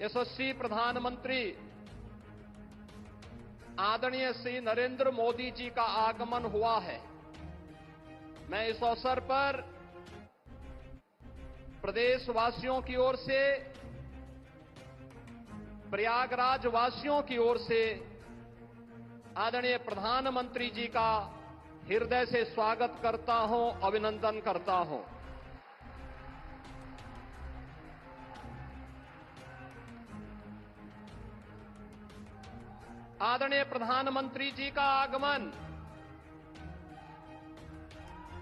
यशस्वी प्रधानमंत्री आदरणीय श्री नरेंद्र मोदी जी का आगमन हुआ है। मैं इस अवसर पर प्रदेशवासियों की ओर से, प्रयागराज वासियों की ओर से आदरणीय प्रधानमंत्री जी का हृदय से स्वागत करता हूं, अभिनंदन करता हूं। आदरणीय प्रधानमंत्री जी का आगमन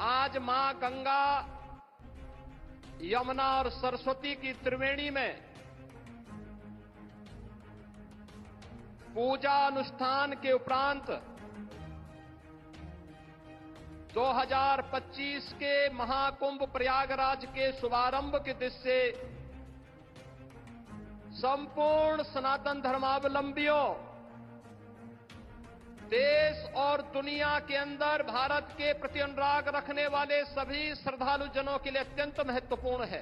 आज मां गंगा, यमुना और सरस्वती की त्रिवेणी में पूजा अनुष्ठान के उपरांत 2025 के महाकुंभ प्रयागराज के शुभारंभ की दृष्टि से संपूर्ण सनातन धर्मावलंबियों, देश और दुनिया के अंदर भारत के प्रति अनुराग रखने वाले सभी श्रद्धालु जनों के लिए अत्यंत महत्वपूर्ण है।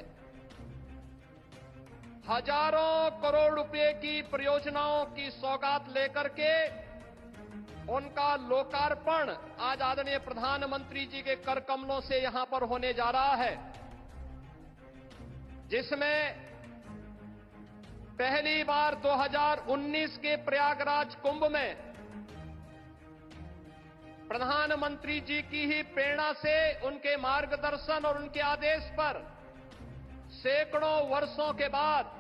हजारों करोड़ रुपए की परियोजनाओं की सौगात लेकर के उनका लोकार्पण आज आदरणीय प्रधानमंत्री जी के कर कमलों से यहां पर होने जा रहा है, जिसमें पहली बार 2019 के प्रयागराज कुंभ में प्रधानमंत्री जी की ही प्रेरणा से, उनके मार्गदर्शन और उनके आदेश पर सैकड़ों वर्षों के बाद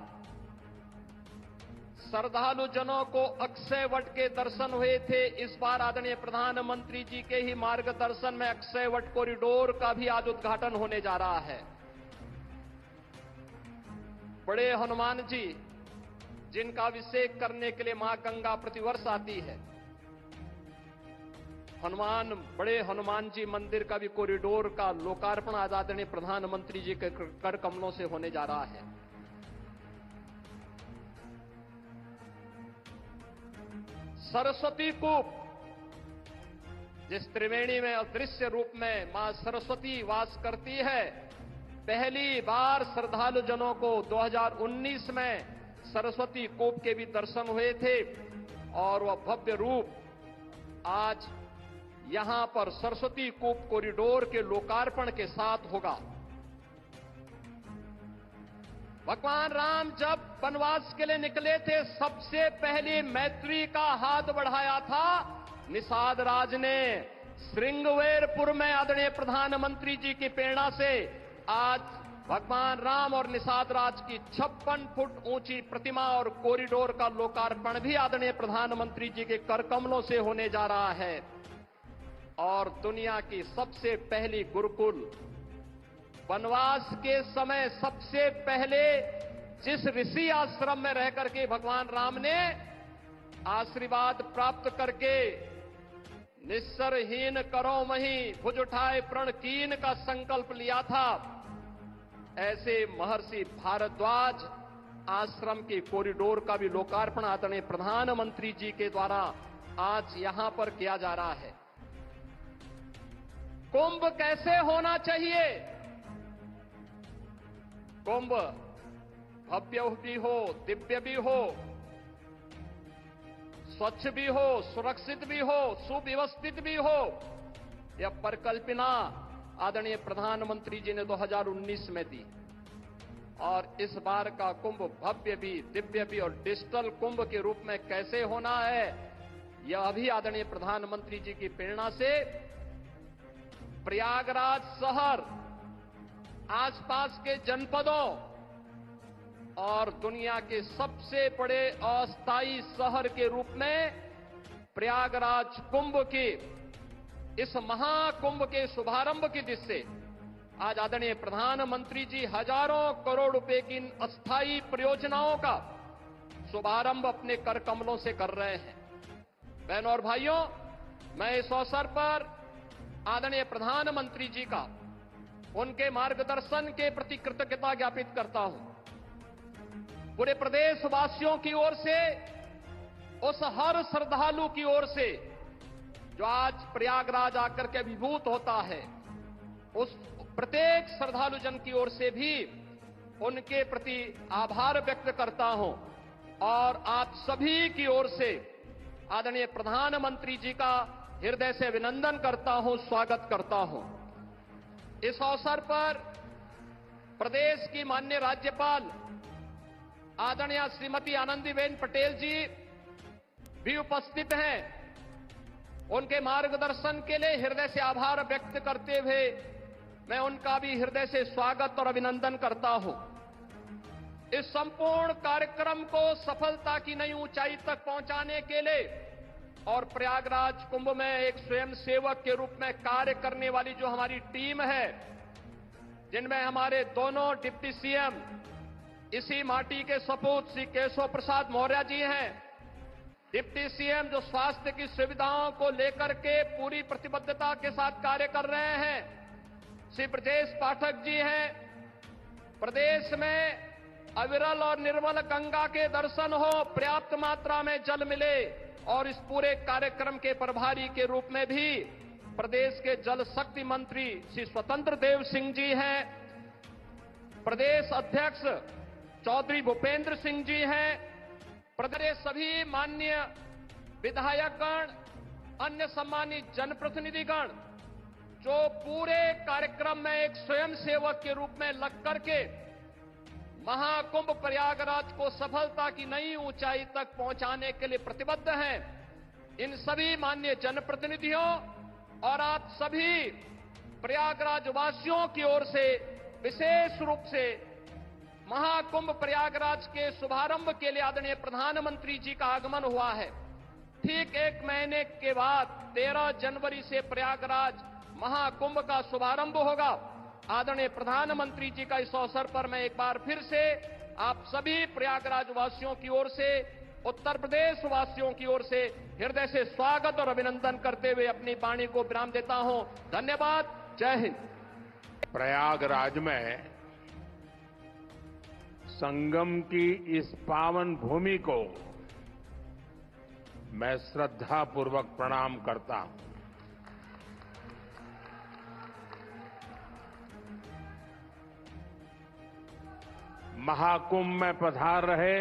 श्रद्धालु जनों को अक्षय वट के दर्शन हुए थे। इस बार आदरणीय प्रधानमंत्री जी के ही मार्गदर्शन में अक्षय वट कॉरिडोर का भी आज उद्घाटन होने जा रहा है। बड़े हनुमान जी, जिनका अभिषेक करने के लिए मां गंगा प्रतिवर्ष आती है, बड़े हनुमान जी मंदिर का भी कॉरिडोर का लोकार्पण आज आदरणीय प्रधानमंत्री जी के कर कमलों से होने जा रहा है। सरस्वती कूप, जिस त्रिवेणी में अदृश्य रूप में मां सरस्वती वास करती है, पहली बार श्रद्धालु जनों को 2019 में सरस्वती कूप के भी दर्शन हुए थे और वह भव्य रूप आज यहां पर सरस्वती कूप कॉरिडोर के लोकार्पण के साथ होगा। भगवान राम जब वनवास के लिए निकले थे, सबसे पहले मैत्री का हाथ बढ़ाया था निषाद राज ने। श्रृंगवेरपुर में आदरणीय प्रधानमंत्री जी की प्रेरणा से आज भगवान राम और निषाद राज की 56 फुट ऊंची प्रतिमा और कॉरिडोर का लोकार्पण भी आदरणीय प्रधानमंत्री जी के कर कमलों से होने जा रहा है। और दुनिया की सबसे पहली गुरुकुल, वनवास के समय सबसे पहले जिस ऋषि आश्रम में रह करके भगवान राम ने आशीर्वाद प्राप्त करके निस्सरहीन करो मही भुज उठाए प्रण कीन का संकल्प लिया था, ऐसे महर्षि भारद्वाज आश्रम के कॉरिडोर का भी लोकार्पण आदरणीय प्रधानमंत्री जी के द्वारा आज यहां पर किया जा रहा है। कुंभ कैसे होना चाहिए? कुंभ भव्य भी हो, दिव्य भी हो, स्वच्छ भी हो, सुरक्षित भी हो, सुव्यवस्थित भी हो। यह परिकल्पना आदरणीय प्रधानमंत्री जी ने 2019 में दी और इस बार का कुंभ भव्य भी, दिव्य भी और डिजिटल कुंभ के रूप में कैसे होना है, यह भी आदरणीय प्रधानमंत्री जी की प्रेरणा से प्रयागराज शहर, आसपास के जनपदों और दुनिया के सबसे बड़े अस्थायी शहर के रूप में प्रयागराज कुंभ के इस महाकुंभ के शुभारंभ की दृष्टि से आज आदरणीय प्रधानमंत्री जी हजारों करोड़ रुपए की अस्थायी परियोजनाओं का शुभारंभ अपने कर कमलों से कर रहे हैं। बहनों और भाइयों, मैं इस अवसर पर आदरणीय प्रधानमंत्री जी का, उनके मार्गदर्शन के प्रति कृतज्ञता ज्ञापित करता हूं। पूरे प्रदेशवासियों की ओर से, उस हर श्रद्धालु की ओर से जो आज प्रयागराज आकर के अभिभूत होता है, उस प्रत्येक श्रद्धालु जन की ओर से भी उनके प्रति आभार व्यक्त करता हूं। और आप सभी की ओर से आदरणीय प्रधानमंत्री जी का हृदय से अभिनंदन करता हूं, स्वागत करता हूं। इस अवसर पर प्रदेश की माननीय राज्यपाल आदरणीय श्रीमती आनंदीबेन पटेल जी भी उपस्थित हैं। उनके मार्गदर्शन के लिए हृदय से आभार व्यक्त करते हुए मैं उनका भी हृदय से स्वागत और अभिनंदन करता हूं। इस संपूर्ण कार्यक्रम को सफलता की नई ऊंचाई तक पहुंचाने के लिए और प्रयागराज कुंभ में एक स्वयंसेवक के रूप में कार्य करने वाली जो हमारी टीम है, जिनमें हमारे दोनों डिप्टी सीएम इसी माटी के सपूत श्री केशव प्रसाद मौर्य जी हैं, डिप्टी सीएम जो स्वास्थ्य की सुविधाओं को लेकर के पूरी प्रतिबद्धता के साथ कार्य कर रहे हैं, श्री ब्रजेश पाठक जी हैं। प्रदेश में अविरल और निर्मल गंगा के दर्शन हो, पर्याप्त मात्रा में जल मिले और इस पूरे कार्यक्रम के प्रभारी के रूप में भी प्रदेश के जल शक्ति मंत्री श्री स्वतंत्र देव सिंह जी हैं। प्रदेश अध्यक्ष चौधरी भूपेंद्र सिंह जी हैं। प्रदेश सभी माननीय विधायकगण, अन्य सम्मानित जनप्रतिनिधिगण जो पूरे कार्यक्रम में एक स्वयंसेवक के रूप में लग करके महाकुंभ प्रयागराज को सफलता की नई ऊंचाई तक पहुंचाने के लिए प्रतिबद्ध हैं, इन सभी माननीय जनप्रतिनिधियों और आप सभी प्रयागराज वासियों की ओर से विशेष रूप से महाकुंभ प्रयागराज के शुभारंभ के लिए आदरणीय प्रधानमंत्री जी का आगमन हुआ है। ठीक एक महीने के बाद 13 जनवरी से प्रयागराज महाकुंभ का शुभारंभ होगा। आदरणीय प्रधानमंत्री जी का इस अवसर पर मैं एक बार फिर से आप सभी प्रयागराज वासियों की ओर से, उत्तर प्रदेश वासियों की ओर से हृदय से स्वागत और अभिनंदन करते हुए अपनी वाणी को विराम देता हूं। धन्यवाद। जय हिंद। प्रयागराज में संगम की इस पावन भूमि को मैं श्रद्धापूर्वक प्रणाम करता हूं। महाकुंभ में पधार रहे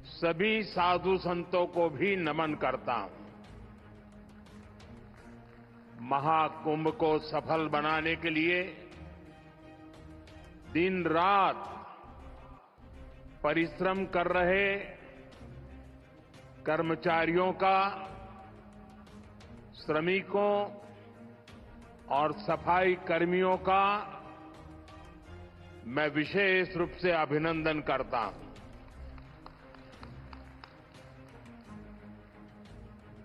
सभी साधु संतों को भी नमन करता हूं। महाकुंभ को सफल बनाने के लिए दिन रात परिश्रम कर रहे कर्मचारियों का, श्रमिकों और सफाई कर्मियों का मैं विशेष रूप से अभिनंदन करता हूं।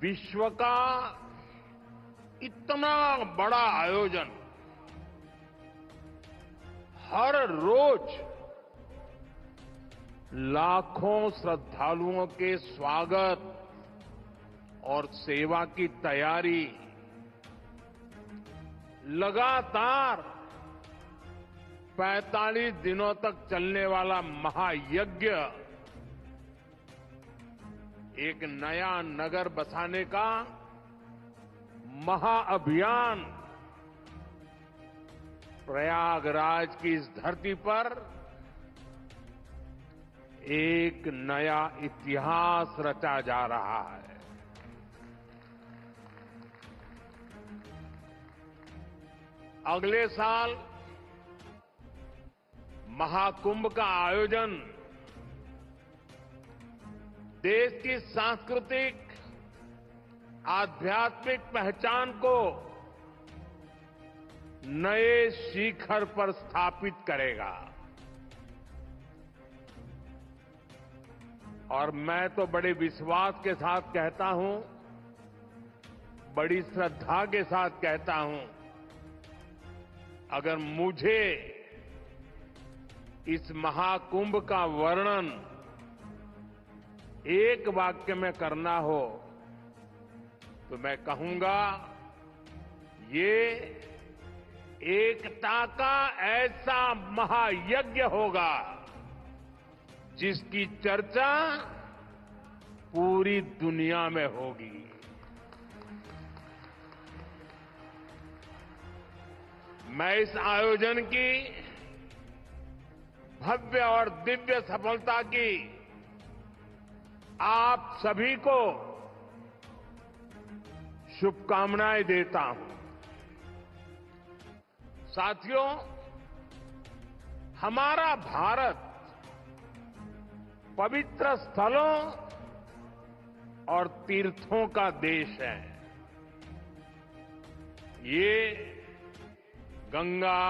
विश्व का इतना बड़ा आयोजन, हर रोज लाखों श्रद्धालुओं के स्वागत और सेवा की तैयारी, लगातार 45 दिनों तक चलने वाला महायज्ञ, एक नया नगर बसाने का महाअभियान प्रयागराज की इस धरती पर एक नया इतिहास रचा जा रहा है। अगले साल महाकुंभ का आयोजन देश की सांस्कृतिक आध्यात्मिक पहचान को नए शिखर पर स्थापित करेगा। और मैं तो बड़े विश्वास के साथ कहता हूं, बड़ी श्रद्धा के साथ कहता हूं, अगर मुझे इस महाकुंभ का वर्णन एक वाक्य में करना हो तो मैं कहूंगा, ये एकता का ऐसा महायज्ञ होगा जिसकी चर्चा पूरी दुनिया में होगी। मैं इस आयोजन की भव्य और दिव्य सफलता की आप सभी को शुभकामनाएं देता हूं। साथियों, हमारा भारत पवित्र स्थलों और तीर्थों का देश है। ये गंगा,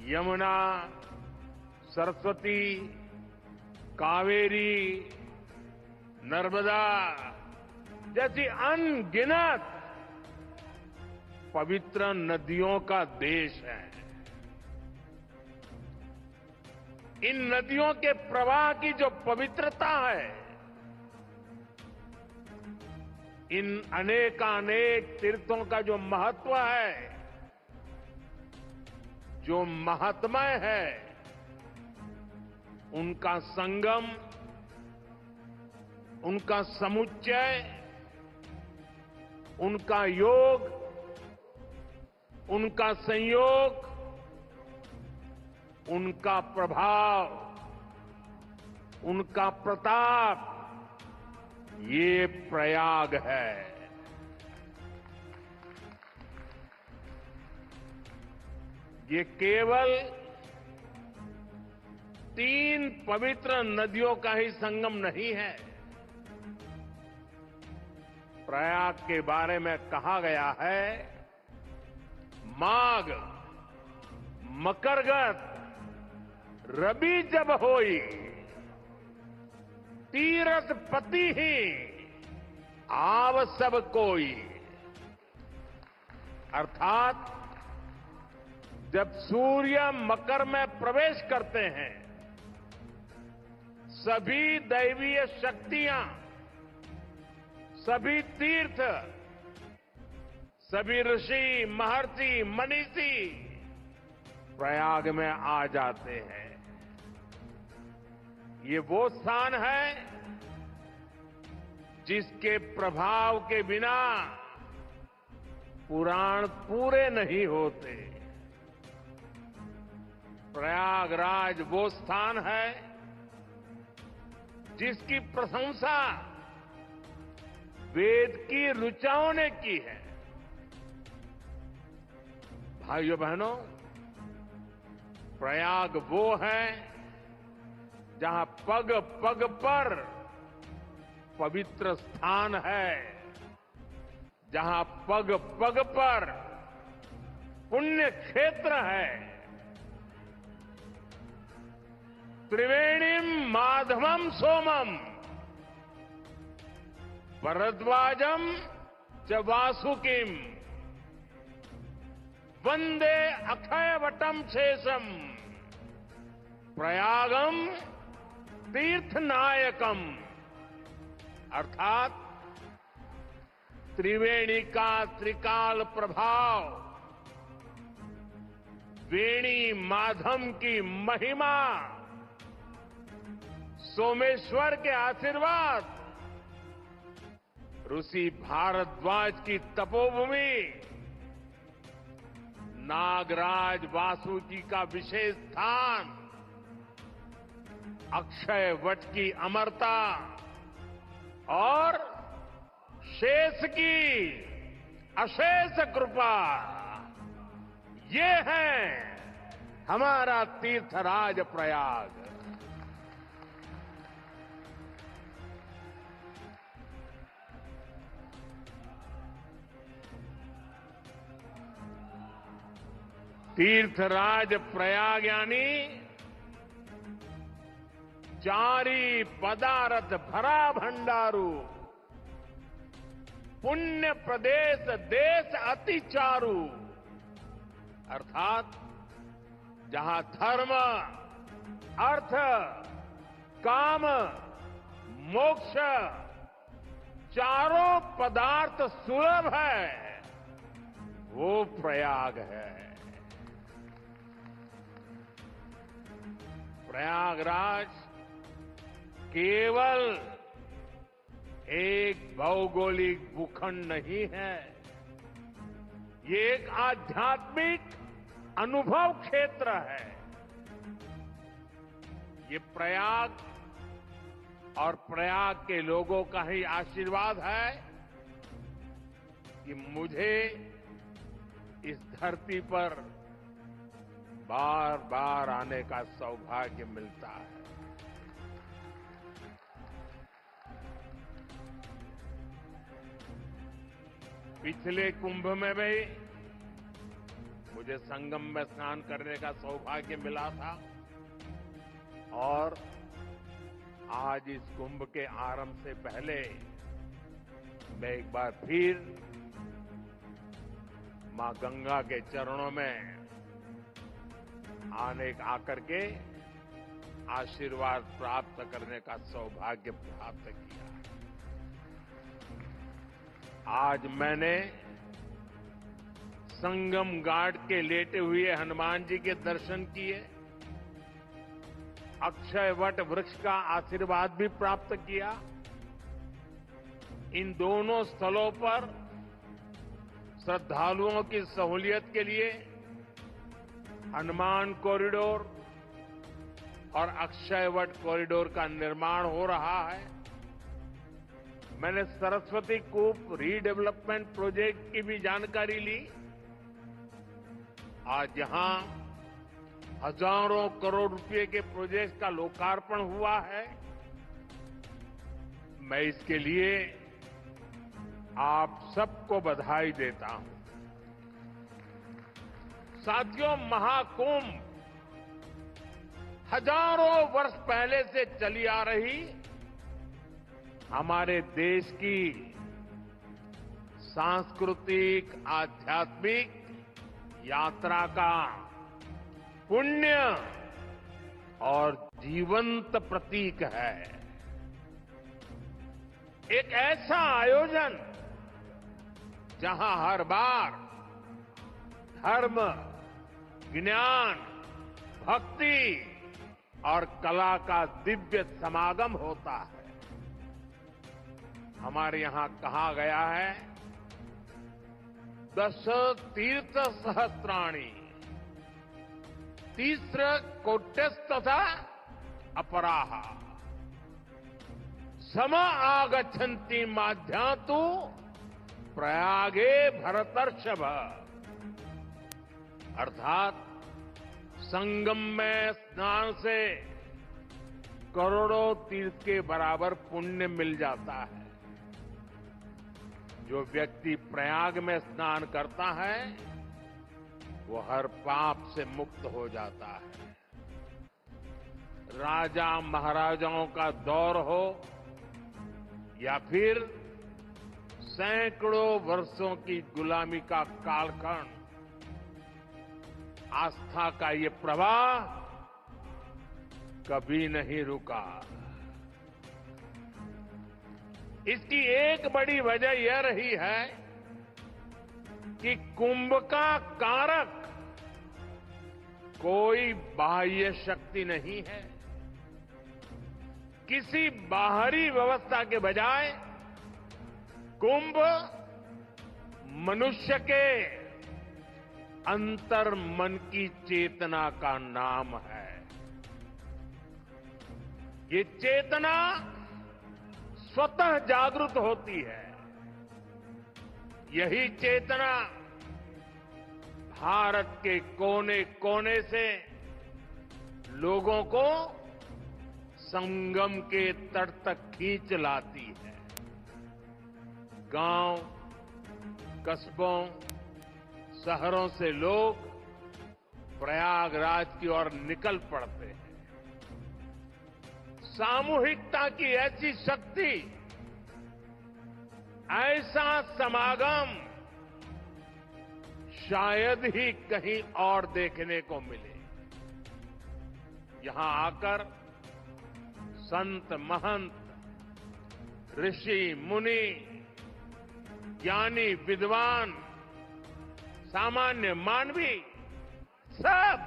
यमुना, सरस्वती, कावेरी, नर्मदा जैसी अनगिनत पवित्र नदियों का देश है। इन नदियों के प्रवाह की जो पवित्रता है, इन अनेकानेक तीर्थों का जो महत्व है, जो महात्म्य है, उनका संगम, उनका समुच्चय, उनका योग, उनका संयोग, उनका प्रभाव, उनका प्रताप, ये प्रयाग है। ये केवल 3 पवित्र नदियों का ही संगम नहीं है। प्रयाग के बारे में कहा गया है, माघ मकरगत रवि जब होई, तीरथ पति ही आव सब कोई। अर्थात जब सूर्य मकर में प्रवेश करते हैं, सभी दैवीय शक्तियां, सभी तीर्थ, सभी ऋषि, महर्षि, मनीषी प्रयाग में आ जाते हैं। ये वो स्थान है जिसके प्रभाव के बिना पुराण पूरे नहीं होते। प्रयागराज वो स्थान है जिसकी प्रशंसा वेद की ऋचाओं ने की है। भाइयों बहनों, प्रयाग वो है जहां पग पग पर पवित्र स्थान है, जहां पग पग पर पुण्य क्षेत्र है। त्रिवेणीम माधवम सोमम भरद्वाजम च वासुकिम वंदे अक्षयवटम शेषम प्रयागम तीर्थनायकम। अर्थात त्रिवेणी का त्रिकाल प्रभाव, वेणी माधम की महिमा, सोमेश्वर के आशीर्वाद, ऋषि भारद्वाज की तपोभूमि, नागराज वासुकी का विशेष स्थान, अक्षय वट की अमरता और शेष की अशेष कृपा, ये है हमारा तीर्थराज प्रयाग। तीर्थराज प्रयाग यानी चारी पदारथ भरा भंडारू, पुण्य प्रदेश देश अति चारू। अर्थात जहां धर्म, अर्थ, काम, मोक्ष चारों पदार्थ सुलभ है, वो प्रयाग है। प्रयागराज केवल एक भौगोलिक भूखंड नहीं है, ये एक आध्यात्मिक अनुभव क्षेत्र है। ये प्रयाग और प्रयाग के लोगों का ही आशीर्वाद है कि मुझे इस धरती पर बार बार आने का सौभाग्य मिलता है। पिछले कुंभ में भी मुझे संगम में स्नान करने का सौभाग्य मिला था और आज इस कुंभ के आरंभ से पहले मैं एक बार फिर मां गंगा के चरणों में आकर के आशीर्वाद प्राप्त करने का सौभाग्य प्राप्त किया। आज मैंने संगम घाट के लेटे हुए हनुमान जी के दर्शन किए, अक्षय वट वृक्ष का आशीर्वाद भी प्राप्त किया। इन दोनों स्थलों पर श्रद्धालुओं की सहूलियत के लिए हनुमान कॉरिडोर और अक्षय वट कॉरिडोर का निर्माण हो रहा है। मैंने सरस्वती कूप रीडेवलपमेंट प्रोजेक्ट की भी जानकारी ली। आज यहां हजारों करोड़ रुपए के प्रोजेक्ट का लोकार्पण हुआ है। मैं इसके लिए आप सबको बधाई देता हूं। साथियों, महाकुंभ हजारों वर्ष पहले से चली आ रही हमारे देश की सांस्कृतिक आध्यात्मिक यात्रा का पुण्य और जीवंत प्रतीक है। एक ऐसा आयोजन जहां हर बार धर्म, ज्ञान, भक्ति और कला का दिव्य समागम होता है। हमारे यहां कहा गया है, दश तीर्थ सहस्त्राणि तीस्र कोट्यस्तथा अपराहा सम आगच्छन्ति माध्यातु प्रयागे भरतर्षभ। अर्थात संगम में स्नान से करोड़ों तीर्थ के बराबर पुण्य मिल जाता है। जो व्यक्ति प्रयाग में स्नान करता है वो हर पाप से मुक्त हो जाता है। राजा महाराजाओं का दौर हो या फिर सैकड़ों वर्षों की गुलामी का कालखंड, आस्था का ये प्रवाह कभी नहीं रुका। इसकी एक बड़ी वजह यह रही है कि कुंभ का कारक कोई बाह्य शक्ति नहीं है। किसी बाहरी व्यवस्था के बजाय कुंभ मनुष्य के अंतर मन की चेतना का नाम है। ये चेतना स्वतः जागृत होती है। यही चेतना भारत के कोने कोने से लोगों को संगम के तट तक खींच लाती है। गांव, कस्बों, शहरों से लोग प्रयागराज की ओर निकल पड़ते हैं। सामूहिकता की ऐसी शक्ति, ऐसा समागम शायद ही कहीं और देखने को मिले। यहां आकर संत महंत, ऋषि मुनि, ज्ञानी विद्वान, सामान्य मानवी सब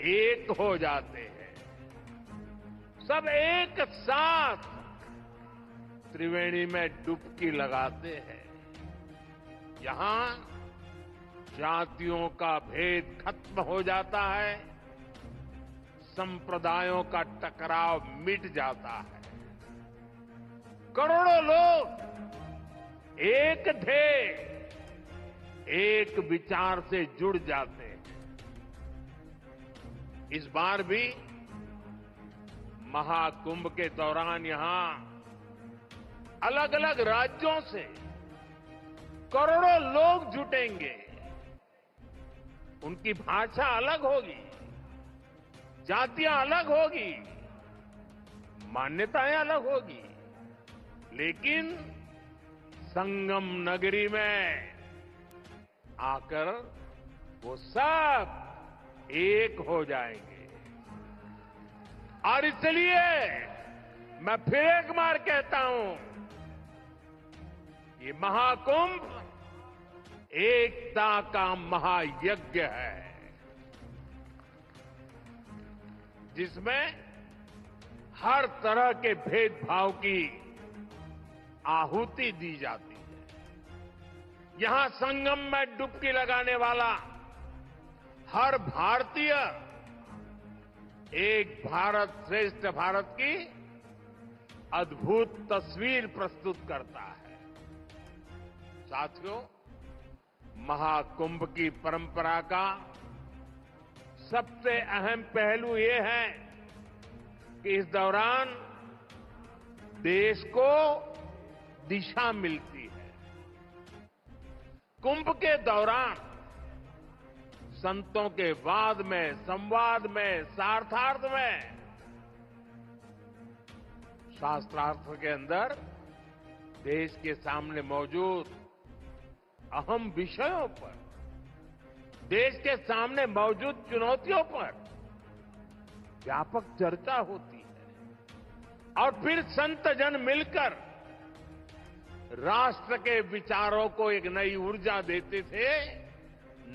एक हो जाते हैं। सब एक साथ त्रिवेणी में डुबकी लगाते हैं। यहां जातियों का भेद खत्म हो जाता है, संप्रदायों का टकराव मिट जाता है। करोड़ों लोग एक थे, एक विचार से जुड़ जाते हैं। इस बार भी महाकुंभ के दौरान यहां अलग अलग राज्यों से करोड़ों लोग जुटेंगे। उनकी भाषा अलग होगी, जातियां अलग होगी, मान्यताएं अलग होगी, लेकिन संगम नगरी में आकर वो सब एक हो जाएंगे। और इसलिए मैं फिर एक बार कहता हूं, ये महाकुंभ एकता का महायज्ञ है, जिसमें हर तरह के भेदभाव की आहुति दी जाती है। यहां संगम में डुबकी लगाने वाला हर भारतीय एक भारत श्रेष्ठ भारत की अद्भुत तस्वीर प्रस्तुत करता है। साथियों, महाकुंभ की परंपरा का सबसे अहम पहलू ये है कि इस दौरान देश को दिशा मिलती है। कुंभ के दौरान संतों के वाद में, संवाद में, सार्थार्थ में, शास्त्रार्थ के अंदर देश के सामने मौजूद अहम विषयों पर, देश के सामने मौजूद चुनौतियों पर व्यापक चर्चा होती है। और फिर संत जन मिलकर राष्ट्र के विचारों को एक नई ऊर्जा देते थे,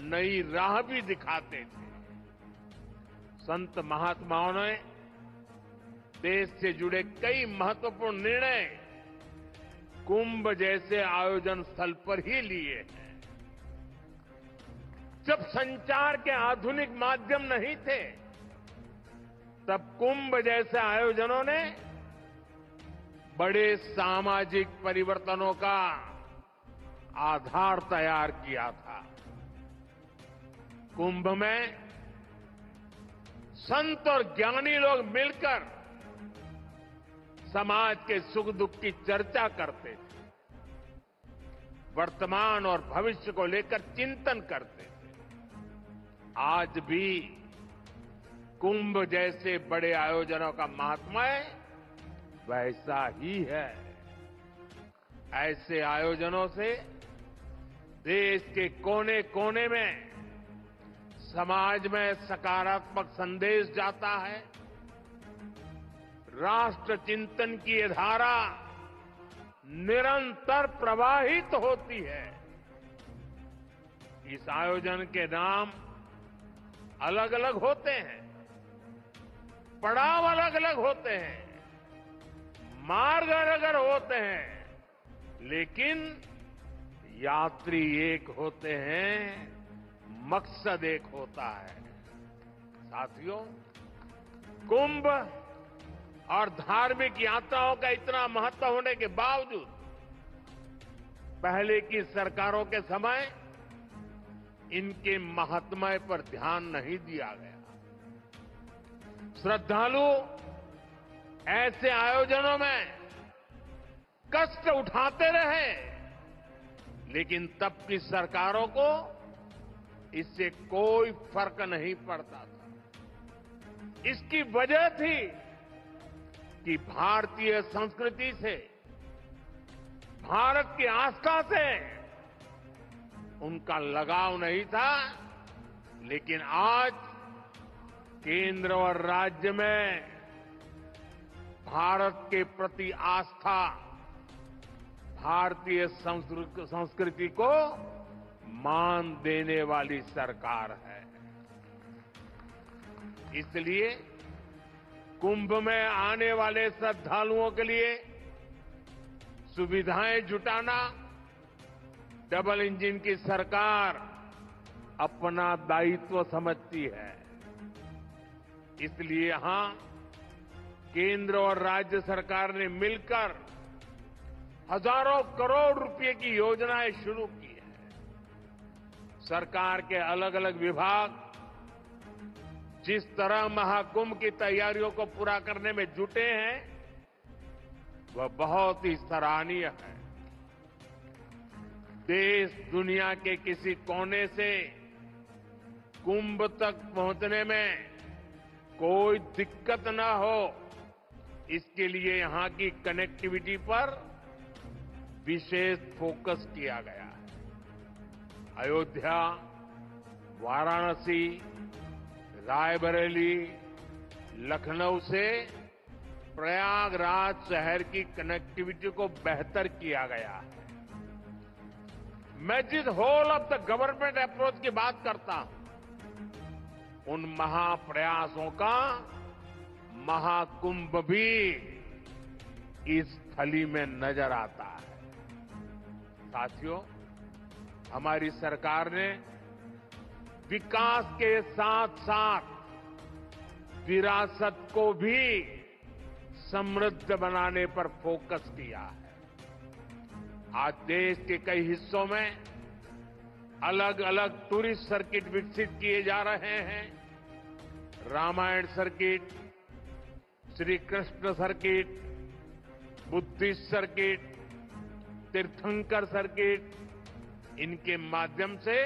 नई राह भी दिखाते थे। संत महात्माओं ने देश से जुड़े कई महत्वपूर्ण निर्णय कुंभ जैसे आयोजन स्थल पर ही लिए हैं। जब संचार के आधुनिक माध्यम नहीं थे, तब कुंभ जैसे आयोजनों ने बड़े सामाजिक परिवर्तनों का आधार तैयार किया था। कुंभ में संत और ज्ञानी लोग मिलकर समाज के सुख दुख की चर्चा करते थे, वर्तमान और भविष्य को लेकर चिंतन करते थे। आज भी कुंभ जैसे बड़े आयोजनों का महात्म्य वैसा ही है। ऐसे आयोजनों से देश के कोने कोने में समाज में सकारात्मक संदेश जाता है। राष्ट्र चिंतन की ये धारा निरंतर प्रवाहित होती है। इस आयोजन के नाम अलग अलग होते हैं, पड़ाव अलग अलग होते हैं, मार्ग अलग अलग होते हैं, लेकिन यात्री एक होते हैं, मकसद एक होता है। साथियों, कुंभ और धार्मिक यात्राओं का इतना महत्व होने के बावजूद पहले की सरकारों के समय इनके महात्म्य पर ध्यान नहीं दिया गया। श्रद्धालु ऐसे आयोजनों में कष्ट उठाते रहे, लेकिन तब की सरकारों को इससे कोई फर्क नहीं पड़ता था। इसकी वजह थी कि भारतीय संस्कृति से, भारत की आस्था से उनका लगाव नहीं था। लेकिन आज केंद्र और राज्य में भारत के प्रति आस्था, भारतीय संस्कृति को मान देने वाली सरकार है। इसलिए कुंभ में आने वाले श्रद्धालुओं के लिए सुविधाएं जुटाना डबल इंजन की सरकार अपना दायित्व समझती है। इसलिए यहां केंद्र और राज्य सरकार ने मिलकर हजारों करोड़ रुपए की योजनाएं शुरू की है। सरकार के अलग अलग विभाग जिस तरह महाकुंभ की तैयारियों को पूरा करने में जुटे हैं, वह बहुत ही सराहनीय है। देश दुनिया के किसी कोने से कुंभ तक पहुंचने में कोई दिक्कत न हो, इसके लिए यहां की कनेक्टिविटी पर विशेष फोकस किया गया है। अयोध्या, वाराणसी, रायबरेली, लखनऊ से प्रयागराज शहर की कनेक्टिविटी को बेहतर किया गया है। मैं जिस whole of the government approach की बात करता हूं, उन महाप्रयासों का महाकुंभ भी इस थली में नजर आता है। साथियों, हमारी सरकार ने विकास के साथ साथ विरासत को भी समृद्ध बनाने पर फोकस किया है। आज देश के कई हिस्सों में अलग अलग टूरिस्ट सर्किट विकसित किए जा रहे हैं। Ramayan circuit, Shri Krishna circuit, Buddhist circuit, Tirthankar circuit, इनके माध्यम से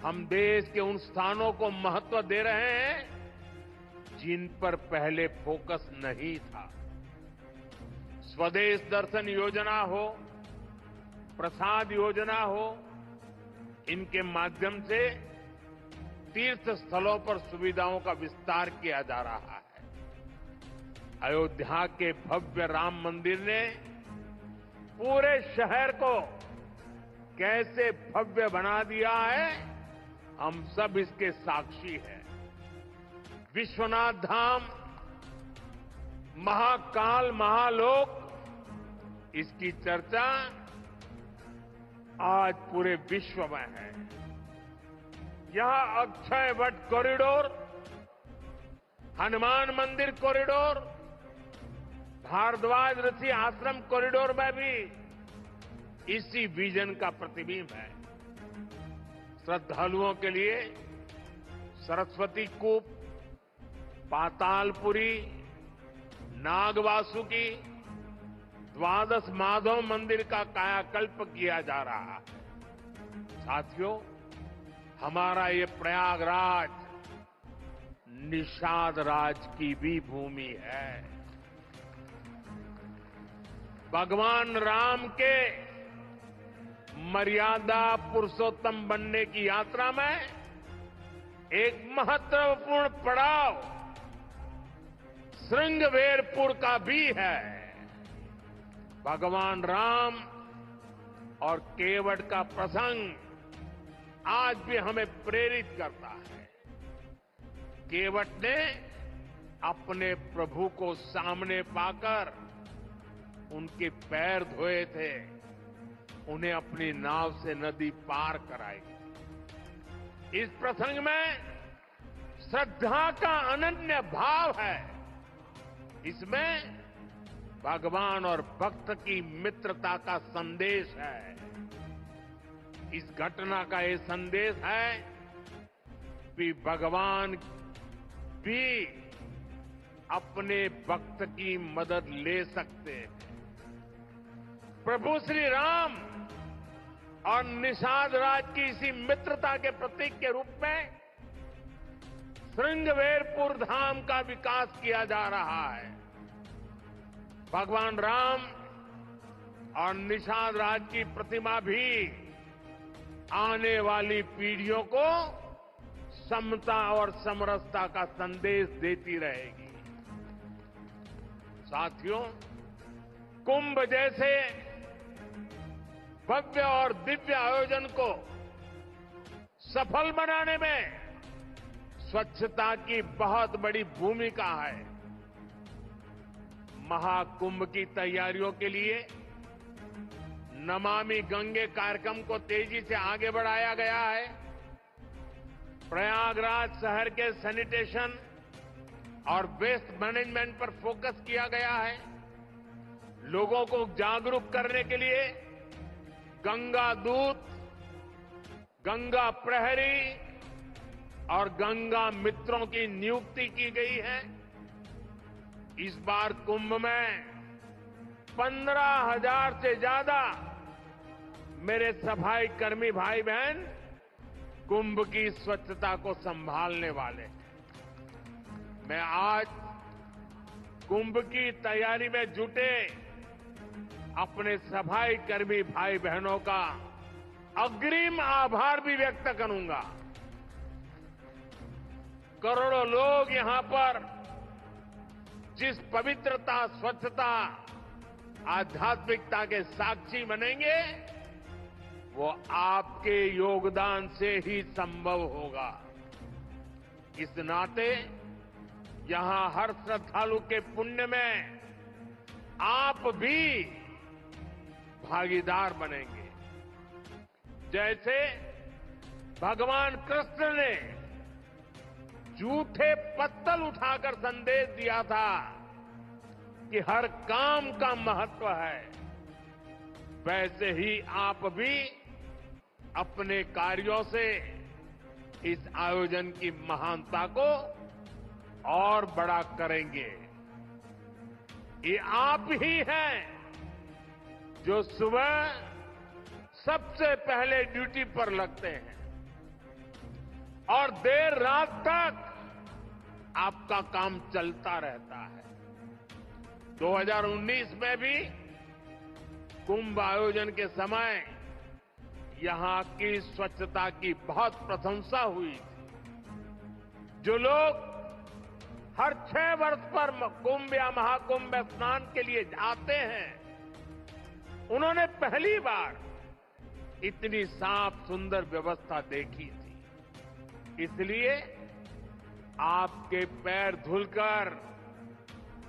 हम देश के उन स्थानों को महत्व दे रहे हैं जिन पर पहले फोकस नहीं था। स्वदेश दर्शन योजना हो, प्रसाद योजना हो, इनके माध्यम से तीर्थ स्थलों पर सुविधाओं का विस्तार किया जा रहा है। अयोध्या के भव्य राम मंदिर ने पूरे शहर को कैसे भव्य बना दिया है, हम सब इसके साक्षी हैं। विश्वनाथ धाम, महाकाल, महालोक, इसकी चर्चा आज पूरे विश्व में है। यहां अक्षय वट कॉरिडोर, हनुमान मंदिर कॉरिडोर, भारद्वाज ऋषि आश्रम कॉरिडोर में भी इसी विजन का प्रतिबिंब है। श्रद्धालुओं के लिए सरस्वती कूप, पातालपुरी, नागवासुकी, द्वादश माधव मंदिर का कायाकल्प किया जा रहा है। साथियों, हमारा ये प्रयागराज निषाद राज की भी भूमि है। भगवान राम के मर्यादा पुरुषोत्तम बनने की यात्रा में एक महत्वपूर्ण पड़ाव श्रृंगवेरपुर का भी है। भगवान राम और केवट का प्रसंग आज भी हमें प्रेरित करता है। केवट ने अपने प्रभु को सामने पाकर उनके पैर धोए थे, उन्हें अपनी नाव से नदी पार कराई। इस प्रसंग में श्रद्धा का अनन्य भाव है। इसमें भगवान और भक्त की मित्रता का संदेश है। इस घटना का ये संदेश है कि भगवान भी अपने भक्त की मदद ले सकते हैं। प्रभु श्री राम और निषाद राज की इसी मित्रता के प्रतीक के रूप में श्रृंगवेरपुर धाम का विकास किया जा रहा है। भगवान राम और निषाद राज की प्रतिमा भी आने वाली पीढ़ियों को समता और समरसता का संदेश देती रहेगी। साथियों, कुंभ जैसे भव्य और दिव्य आयोजन को सफल बनाने में स्वच्छता की बहुत बड़ी भूमिका है। महाकुंभ की तैयारियों के लिए नमामि गंगे कार्यक्रम को तेजी से आगे बढ़ाया गया है। प्रयागराज शहर के सैनिटेशन और वेस्ट मैनेजमेंट पर फोकस किया गया है। लोगों को जागरूक करने के लिए गंगा दूत, गंगा प्रहरी और गंगा मित्रों की नियुक्ति की गई है। इस बार कुंभ में 15,000 से ज्यादा मेरे सफाई कर्मी भाई बहन कुंभ की स्वच्छता को संभालने वाले हैं। मैं आज कुंभ की तैयारी में जुटे अपने सफाई कर्मी भाई बहनों का अग्रिम आभार भी व्यक्त करूंगा। करोड़ों लोग यहां पर जिस पवित्रता, स्वच्छता, आध्यात्मिकता के साक्षी बनेंगे, वो आपके योगदान से ही संभव होगा। इस नाते यहां हर श्रद्धालु के पुण्य में आप भी भागीदार बनेंगे। जैसे भगवान कृष्ण ने झूठे पत्तल उठाकर संदेश दिया था कि हर काम का महत्व है, वैसे ही आप भी अपने कार्यों से इस आयोजन की महानता को और बड़ा करेंगे। ये आप ही हैं जो सुबह सबसे पहले ड्यूटी पर लगते हैं और देर रात तक आपका काम चलता रहता है। 2019 में भी कुंभ आयोजन के समय यहां की स्वच्छता की बहुत प्रशंसा हुई थी। जो लोग हर 6 वर्ष पर कुंभ या महाकुंभ स्नान के लिए जाते हैं, उन्होंने पहली बार इतनी साफ सुंदर व्यवस्था देखी थी। इसलिए आपके पैर धुलकर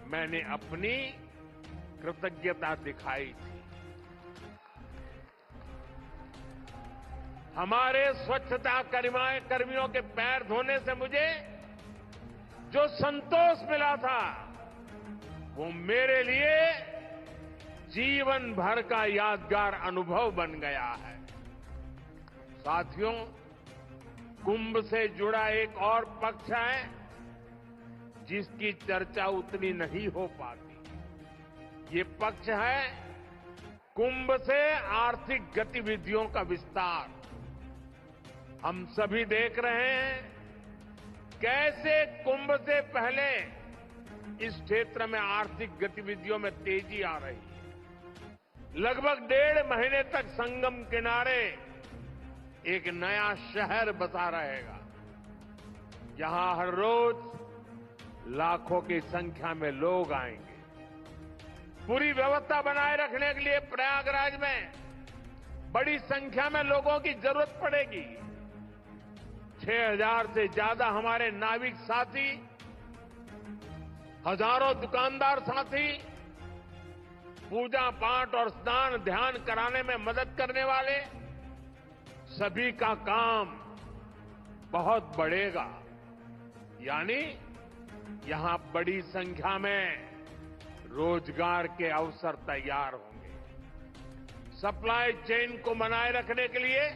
मैंने अपनी कृतज्ञता दिखाई थी। हमारे स्वच्छता कर्मियों के पैर धोने से मुझे जो संतोष मिला था, वो मेरे लिए जीवन भर का यादगार अनुभव बन गया है। साथियों, कुंभ से जुड़ा एक और पक्ष है जिसकी चर्चा उतनी नहीं हो पाती। ये पक्ष है कुंभ से आर्थिक गतिविधियों का विस्तार। हम सभी देख रहे हैं कैसे कुंभ से पहले इस क्षेत्र में आर्थिक गतिविधियों में तेजी आ रही है। लगभग 1.5 महीने तक संगम किनारे एक नया शहर बसा रहेगा, जहां हर रोज लाखों की संख्या में लोग आएंगे। पूरी व्यवस्था बनाए रखने के लिए प्रयागराज में बड़ी संख्या में लोगों की जरूरत पड़ेगी। 6,000 से ज्यादा हमारे नाविक साथी, हजारों दुकानदार साथी, पूजा पाठ और स्नान ध्यान कराने में मदद करने वाले सभी का काम बहुत बढ़ेगा। यानी यहां बड़ी संख्या में रोजगार के अवसर तैयार होंगे। सप्लाई चेन को बनाए रखने के लिए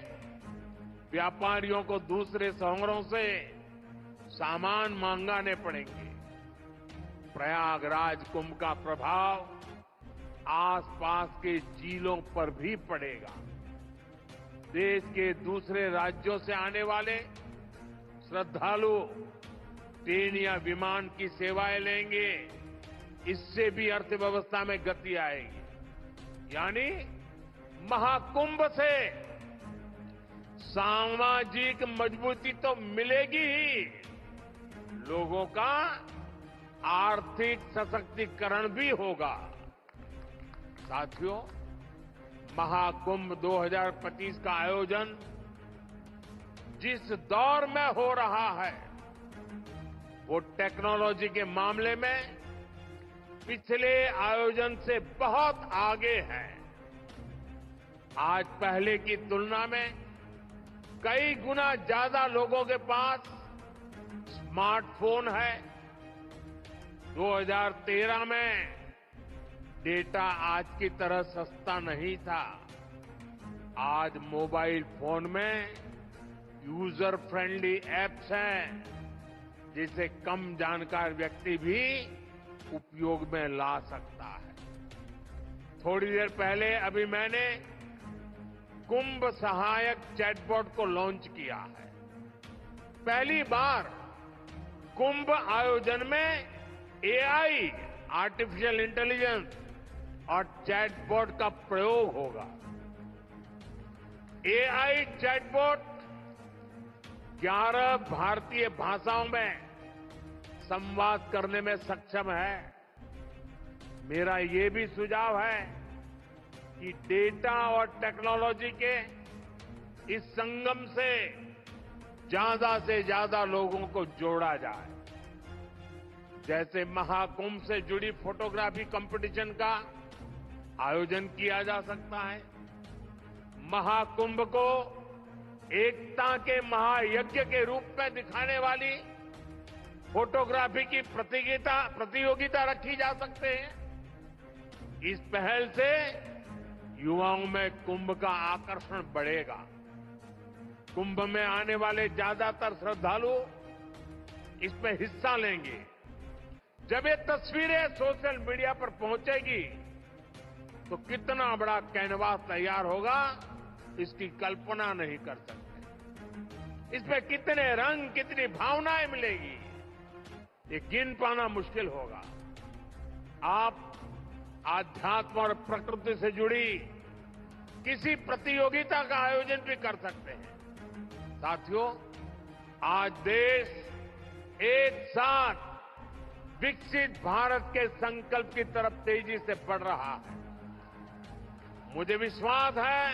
व्यापारियों को दूसरे शहरों से सामान मंगाने पड़ेंगे। प्रयागराज कुंभ का प्रभाव आसपास के जिलों पर भी पड़ेगा। देश के दूसरे राज्यों से आने वाले श्रद्धालु ट्रेन या विमान की सेवाएं लेंगे। इससे भी अर्थव्यवस्था में गति आएगी। यानी महाकुंभ से सामाजिक मजबूती तो मिलेगी ही, लोगों का आर्थिक सशक्तिकरण भी होगा। साथियों, महाकुंभ 2025 का आयोजन जिस दौर में हो रहा है, वो टेक्नोलॉजी के मामले में पिछले आयोजन से बहुत आगे है। आज पहले की तुलना में कई गुना ज्यादा लोगों के पास स्मार्टफोन है। 2013 में डेटा आज की तरह सस्ता नहीं था। आज मोबाइल फोन में यूजर फ्रेंडली एप्स हैं जिसे कम जानकार व्यक्ति भी उपयोग में ला सकता है। थोड़ी देर पहले अभी मैंने कुंभ सहायक चैटबॉट को लॉन्च किया है। पहली बार कुंभ आयोजन में एआई, आर्टिफिशियल इंटेलिजेंस और चैटबॉट का प्रयोग होगा। एआई चैटबॉट 11 भारतीय भाषाओं में संवाद करने में सक्षम है। मेरा ये भी सुझाव है कि डेटा और टेक्नोलॉजी के इस संगम से ज्यादा लोगों को जोड़ा जाए। जैसे महाकुंभ से जुड़ी फोटोग्राफी कंपटीशन का आयोजन किया जा सकता है। महाकुंभ को एकता के महायज्ञ के रूप में दिखाने वाली फोटोग्राफी की प्रतियोगिता रखी जा सकते हैं। इस पहल से युवाओं में कुंभ का आकर्षण बढ़ेगा। कुंभ में आने वाले ज्यादातर श्रद्धालु इसमें हिस्सा लेंगे। जब ये तस्वीरें सोशल मीडिया पर पहुंचेगी तो कितना बड़ा कैनवास तैयार होगा, इसकी कल्पना नहीं कर सकते। इसमें कितने रंग, कितनी भावनाएं मिलेगी, ये गिन पाना मुश्किल होगा। आप आध्यात्म और प्रकृति से जुड़ी किसी प्रतियोगिता का आयोजन भी कर सकते हैं। साथियों, आज देश एक साथ विकसित भारत के संकल्प की तरफ तेजी से बढ़ रहा है। मुझे विश्वास है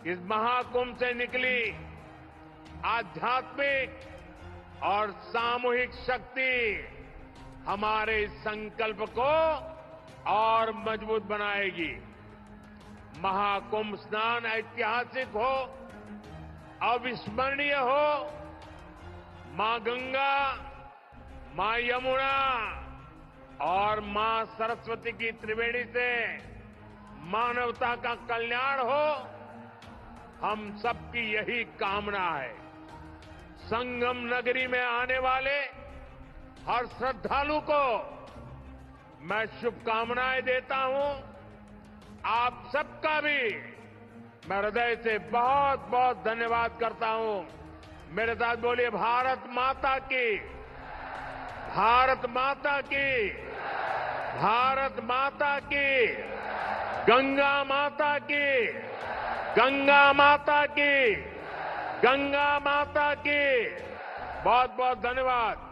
कि इस महाकुंभ से निकली आध्यात्मिक और सामूहिक शक्ति हमारे इस संकल्प को और मजबूत बनाएगी। महाकुंभ स्नान ऐतिहासिक हो, अविस्मरणीय हो, मां गंगा, मां यमुना और मां सरस्वती की त्रिवेणी से मानवता का कल्याण हो, हम सबकी यही कामना है। संगम नगरी में आने वाले हर श्रद्धालु को मैं शुभकामनाएं देता हूं। आप सबका भी मैं हृदय से बहुत बहुत धन्यवाद करता हूं। मेरे साथ बोलिए, भारत माता की, भारत माता की, भारत माता की, गंगा माता की, गंगा माता की, गंगा माता की। बहुत बहुत धन्यवाद।